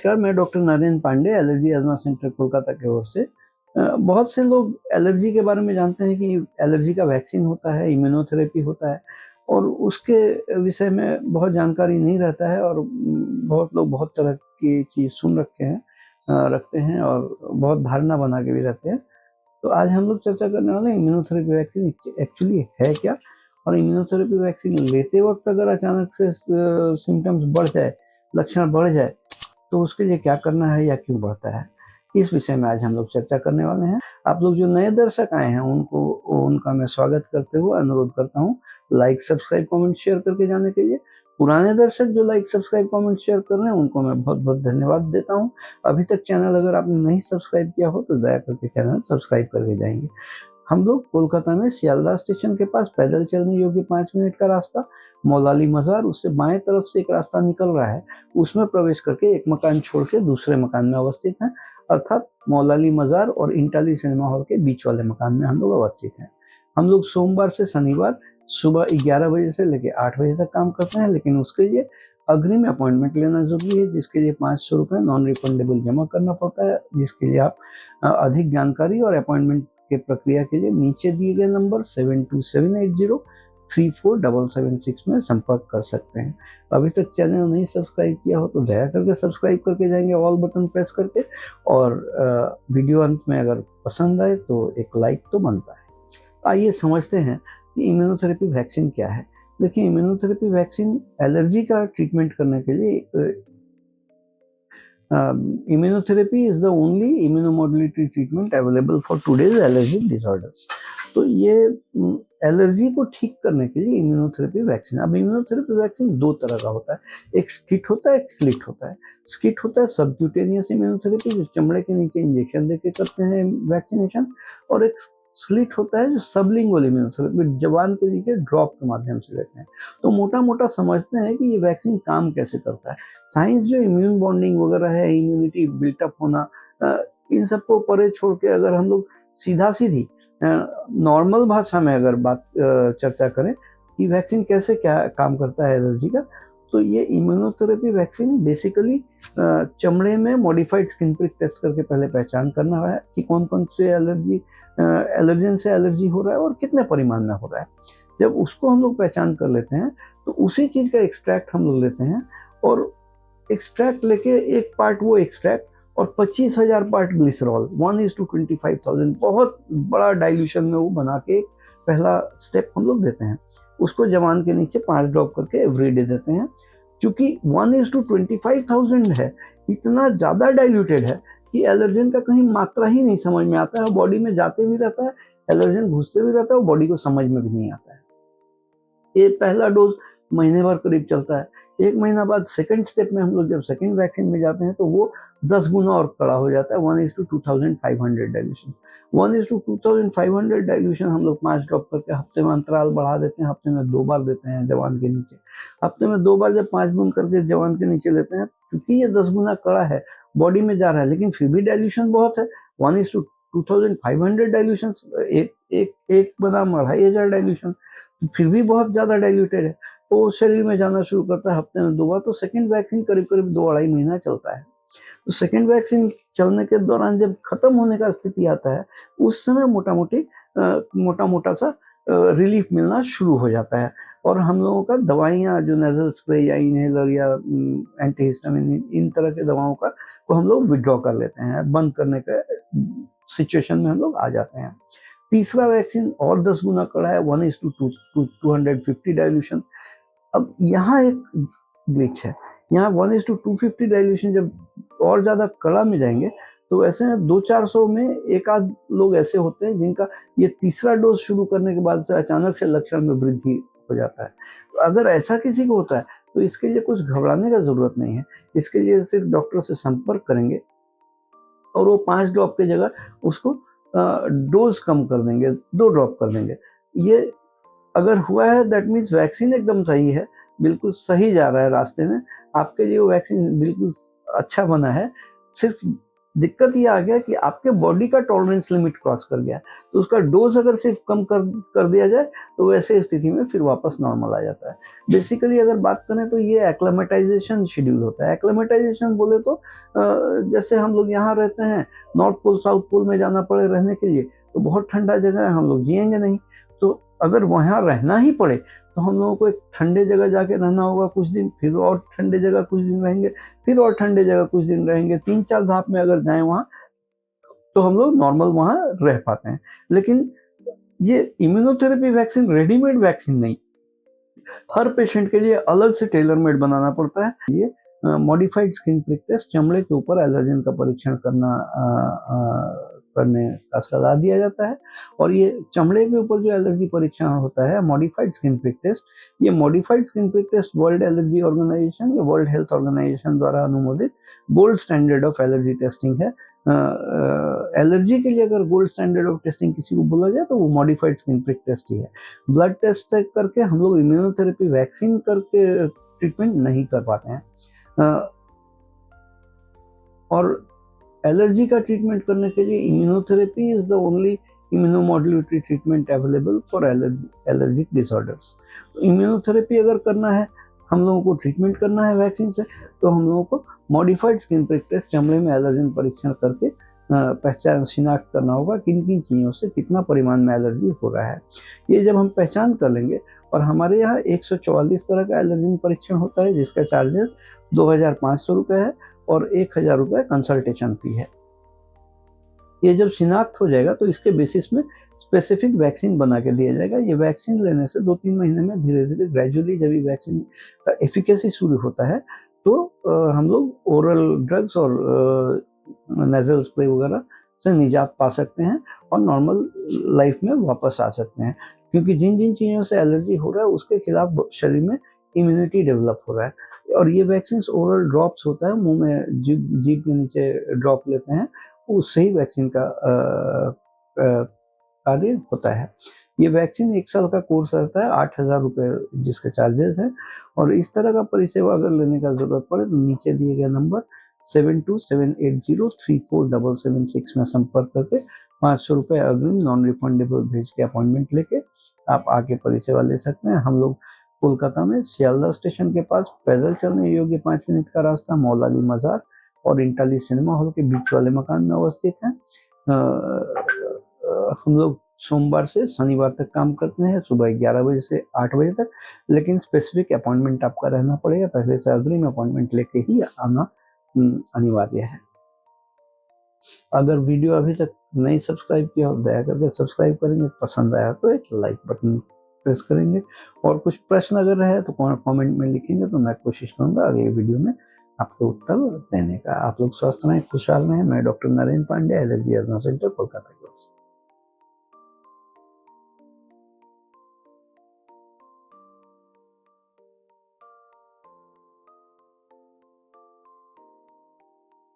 नमस्कार, मैं doctor Narendra Pandey, allergy asthma centre Kolkata की ओर से। बहुत से लोग एलर्जी के बारे में जानते हैं कि एलर्जी का वैक्सीन होता है, इम्यूनोथेरेपी होता है और उसके विषय में बहुत जानकारी नहीं रहता है और बहुत लोग बहुत तरह की चीज़ सुन रखते हैं और बहुत धारणा बना के भी रहते हैं। तो आज हम लोग चर्चा करने वाले हैं इम्यूनोथेरेपी वैक्सीन एक्चुअली है क्या, और इम्यूनोथेरेपी वैक्सीन लेते वक्त अगर अचानक से सिम्टम्स बढ़ जाए, लक्षण बढ़ जाए, तो उसके लिए क्या करना है या क्यों बढ़ता है, इस विषय में आज हम लोग चर्चा करने वाले हैं। आप लोग जो नए दर्शक आए हैं उनका मैं स्वागत करते हुए अनुरोध करता हूँ लाइक सब्सक्राइब कमेंट शेयर करके जाने के लिए। पुराने दर्शक जो लाइक सब्सक्राइब कमेंट शेयर कर रहे हैं उनको मैं बहुत बहुत धन्यवाद देता हूँ। अभी तक चैनल अगर आपने नहीं सब्सक्राइब किया हो तो दया करके चैनल सब्सक्राइब करके जाएंगे। हम लोग कोलकाता में सियालदह स्टेशन के पास पैदल चलने योग्य 5 मिनट का रास्ता, मौलाली मज़ार, उससे बाएं तरफ से एक रास्ता निकल रहा है, उसमें प्रवेश करके एक मकान छोड़ के दूसरे मकान में अवस्थित हैं, अर्थात मौलाली मज़ार और इंटाली सिनेमा हॉल के बीच वाले मकान में हम लोग अवस्थित हैं। हम लोग सोमवार से शनिवार सुबह 11 बजे से लेकर 8 बजे तक काम करते हैं, लेकिन उसके लिए अग्रिम अपॉइंटमेंट लेना जरूरी है, जिसके लिए 500 रुपये नॉन रिफंडेबल जमा करना पड़ता है, जिसके लिए आप अधिक जानकारी और अपॉइंटमेंट के प्रक्रिया के लिए नीचे दिए गए नंबर 7278034776 में संपर्क कर सकते हैं। अभी तक चैनल नहीं सब्सक्राइब किया हो तो दया करके सब्सक्राइब करके जाएंगे, ऑल बटन प्रेस करके, और वीडियो अंत में अगर पसंद आए तो एक लाइक तो बनता है। आइए समझते हैं कि इम्यूनोथेरेपी वैक्सीन क्या है। देखिए, इम्यूनोथेरेपी वैक्सीन एलर्जी का ट्रीटमेंट करने के लिए immunotherapy is the only immunomodulatory treatment available for today's allergic disorders। तो ये एलर्जी को ठीक करने के लिए इम्यूनोथेरेपी वैक्सीन। अब इम्यूनोथेरेपी वैक्सीन दो तरह का होता है, एक स्किट होता है, एक स्लिट होता है। स्किट होता है सबक्यूटेनियस इम्यूनोथेरेपी, जो चमड़े के नीचे इंजेक्शन देके करते हैं वैक्सीनेशन, और एक स्लिट होता है जो सबलिंगुअल इम्यूनोथेरेपी, जबान के नीचे ड्रॉप के माध्यम से लेते हैं। तो मोटा मोटा समझते हैं कि ये वैक्सीन काम कैसे करता है। साइंस जो इम्यून बॉन्डिंग वगैरह है, इम्यूनिटी बिल्टअप होना, इन सबको परे छोड़ के अगर हम लोग सीधा सीधी नॉर्मल भाषा में अगर बात चर्चा करें कि वैक्सीन कैसे क्या काम करता है एलर्जी का, तो ये इम्यूनोथेरेपी वैक्सीन बेसिकली चमड़े में मॉडिफाइड स्किन प्रिक टेस्ट करके पहले पहचान करना है कि कौन कौन से एलर्जन से एलर्जी हो रहा है और कितने परिमाण में हो रहा है। जब उसको हम लोग पहचान कर लेते हैं तो उसी चीज़ का एक्सट्रैक्ट हम लोग लेते हैं, और एक्सट्रैक्ट लेके एक पार्ट वो एक्सट्रैक्ट और 25,000 पार्ट ग्लिसरॉल 1:25,000 बहुत बड़ा डाइल्यूशन में वो बना के एक पहला स्टेप हम लोग देते हैं। उसको जवान के नीचे 5 ड्रॉप करके एवरीडे देते हैं। चूंकि 1:25,000 है, इतना ज़्यादा डाइल्यूटेड है कि एलर्जन का कहीं मात्रा ही नहीं समझ में आता है, बॉडी में जाते भी रहता है, एलर्जन घुसते भी रहता है और बॉडी को समझ में भी नहीं आता है। ये पहला डोज महीने भर करीब चलता है। एक महीना बाद सेकंड स्टेप में हम लोग जब सेकंड वैक्सीन में जाते हैं तो वो 10 गुना और कड़ा हो जाता है, 1:2500 डाइल्यूशन। 1:2500 डाइल्यूशन हम लोग 5 ड्रॉप करके हफ्ते में अंतराल बढ़ा देते हैं, हफ्ते में 2 बार देते हैं जवान के नीचे। हफ्ते में 2 बार जब 5 बूंद करके जवान के नीचे लेते हैं, क्योंकि ये 10 गुना कड़ा है, बॉडी में जा रहा है, लेकिन फिर भी डाइल्यूशन बहुत है। 1:2500 डाइल्यूशन एक बनाम 2500 डाइल्यूशन, फिर भी बहुत ज़्यादा डाइल्यूटेड है, तो शरीर में जाना शुरू करता है हफ्ते में 2 बार। तो सेकेंड वैक्सीन करीब करीब 2-2.5 महीना चलता है। तो सेकेंड वैक्सीन चलने के दौरान जब खत्म होने का स्थिति आता है, उस समय मोटा मोटा सा रिलीफ मिलना शुरू हो जाता है, और हम लोगों का दवाइयाँ जो नेजल स्प्रे या इनहेलर या एंटीहिस्टामिन, इन तरह के दवाओं का को हम लोग विड्रॉ कर लेते हैं, बंद करने का सिचुएशन में हम लोग आ जाते हैं। तीसरा वैक्सीन और 10 गुना कड़ा है, 1:250 डाइल्यूशन। अब यहाँ एक ग्लिच है, यहाँ 1:250 डाइल्यूशन जब और ज़्यादा कड़ा में जाएंगे तो ऐसे में 200-400 में एक आध लोग ऐसे होते हैं जिनका ये तीसरा डोज शुरू करने के बाद से अचानक से लक्षण में वृद्धि हो जाता है। तो अगर ऐसा किसी को होता है तो इसके लिए कुछ घबराने का ज़रूरत नहीं है। इसके लिए सिर्फ डॉक्टर से संपर्क करेंगे और वो 5 ड्रॉप की जगह उसको डोज कम कर देंगे, 2 ड्रॉप कर देंगे। ये अगर हुआ है दैट मीन्स वैक्सीन एकदम सही है, बिल्कुल सही जा रहा है रास्ते में, आपके लिए वो वैक्सीन बिल्कुल अच्छा बना है। सिर्फ दिक्कत ये आ गया कि आपके बॉडी का टॉलरेंस लिमिट क्रॉस कर गया, तो उसका डोज अगर सिर्फ कम कर दिया जाए तो वैसे स्थिति में फिर वापस नॉर्मल आ जाता है। बेसिकली अगर बात करें तो ये एक्लेमेटाइजेशन शेड्यूल होता है। एक्लेमेटाइजेशन बोले तो जैसे हम लोग यहाँ रहते हैं, नॉर्थ पोल साउथ पोल में जाना पड़े रहने के लिए, तो बहुत ठंडा जगह है, हम लोग जिएंगे नहीं। तो अगर वहाँ रहना ही पड़े तो हम लोगों को एक ठंडे जगह जाके रहना होगा कुछ दिन, फिर और ठंडे जगह कुछ दिन रहेंगे, फिर और ठंडे जगह कुछ दिन रहेंगे। 3-4 धाप में अगर जाएं वहाँ, तो हम लोग नॉर्मल वहाँ रह पाते हैं। लेकिन ये इम्यूनोथेरेपी वैक्सीन रेडीमेड वैक्सीन नहीं, हर पेशेंट के लिए अलग से टेलर मेड बनाना पड़ता है। ये मॉडिफाइड स्किन प्रिक टेस्ट, चमड़े के ऊपर एलर्जन का परीक्षण करने का सलाह दिया जाता है। और ये चमड़े के ऊपर जो एलर्जी परीक्षण होता है, मॉडिफाइड स्किन प्रिक टेस्ट, ये modified skin prick test world allergy organization या वर्ल्ड हेल्थ ऑर्गेनाइजेशन द्वारा अनुमोदित gold standard of allergy testing है। एलर्जी के लिए अगर गोल्ड स्टैंडर्ड ऑफ टेस्टिंग किसी को बोला जाए तो वो मॉडिफाइड स्किन प्रिक टेस्ट ही है। ब्लड टेस्ट करके हम लोग इम्यूनोथेरेपी वैक्सीन करके ट्रीटमेंट नहीं कर पाते हैं। और एलर्जी का ट्रीटमेंट करने के लिए immunotherapy is the only immunomodulatory treatment available for allergic disorders. तो इम्यूनोथेरेपी अगर करना है, हम लोगों को ट्रीटमेंट करना है वैक्सीन से, तो हम लोगों को मॉडिफाइड स्किन प्रिक टेस्ट, चमड़े में एलर्जन परीक्षण करके पहचान शिनाख्त करना होगा किन किन चीज़ों से कितना परिमाण में एलर्जी हो रहा है। ये जब हम पहचान कर लेंगे, और हमारे यहाँ 144 तरह का एलर्जन परीक्षण होता है जिसका चार्जेस 2500 रुपये है और 1000 रुपये कंसल्टेशन फी है। ये जब शिनाख्त हो जाएगा तो इसके बेसिस में स्पेसिफिक वैक्सीन बना के दिया जाएगा। ये वैक्सीन लेने से 2-3 महीने में धीरे धीरे ग्रेजुअली जब ये वैक्सीन का एफिकेसी शुरू होता है तो हम लोग ओरल ड्रग्स और नेजल स्प्रे वगैरह से निजात पा सकते हैं और नॉर्मल लाइफ में वापस आ सकते हैं। क्योंकि जिन जिन चीज़ों से एलर्जी हो रहा है उसके खिलाफ शरीर में इम्यूनिटी डेवलप हो रहा है। और ये वैक्सीन ओरल ड्रॉप्स होता है, मुंह में जीभ के नीचे ड्रॉप लेते हैं, उससे ही वैक्सीन का कार्य होता है। ये वैक्सीन 1 साल का कोर्स रहता है, 8000 रुपये जिसके चार्जेस है। और इस तरह का परिसेवा अगर लेने का जरूरत पड़े तो नीचे दिए गए नंबर 7278034776 में संपर्क करके 500 रुपये अग्रिम नॉन रिफंडेबल भेज के अपॉइंटमेंट लेके आप आके परिसेवा ले सकते हैं। हम लोग कोलकाता में सियालदह स्टेशन के पास पैदल चलने योग्य 5 मिनट का रास्ता मौलाली मज़ार और इंटाली सिनेमा हॉल के बीच वाले मकान में अवस्थित हैं। हम लोग सोमवार से शनिवार तक काम करते हैं, सुबह 11 बजे से 8 बजे तक। लेकिन स्पेसिफिक अपॉइंटमेंट आपका रहना पड़ेगा, पहले से अग्रिम अपॉइंटमेंट लेके ही आना अनिवार्य है। अगर वीडियो अभी तक नहीं सब्सक्राइब किया हो दया करके सब्सक्राइब करेंगे, पसंद आया तो एक लाइक बटन प्रेस करेंगे। और कुछ प्रश्न अगर रहे तो कमेंट में लिखेंगे तो मैं कोशिश करूंगा अगले वीडियो में आपको उत्तर देने का। आप लोग स्वस्थ रहें, खुशहाल रहें। मैं doctor Narendra Pandey, allergy centre, Kolkata.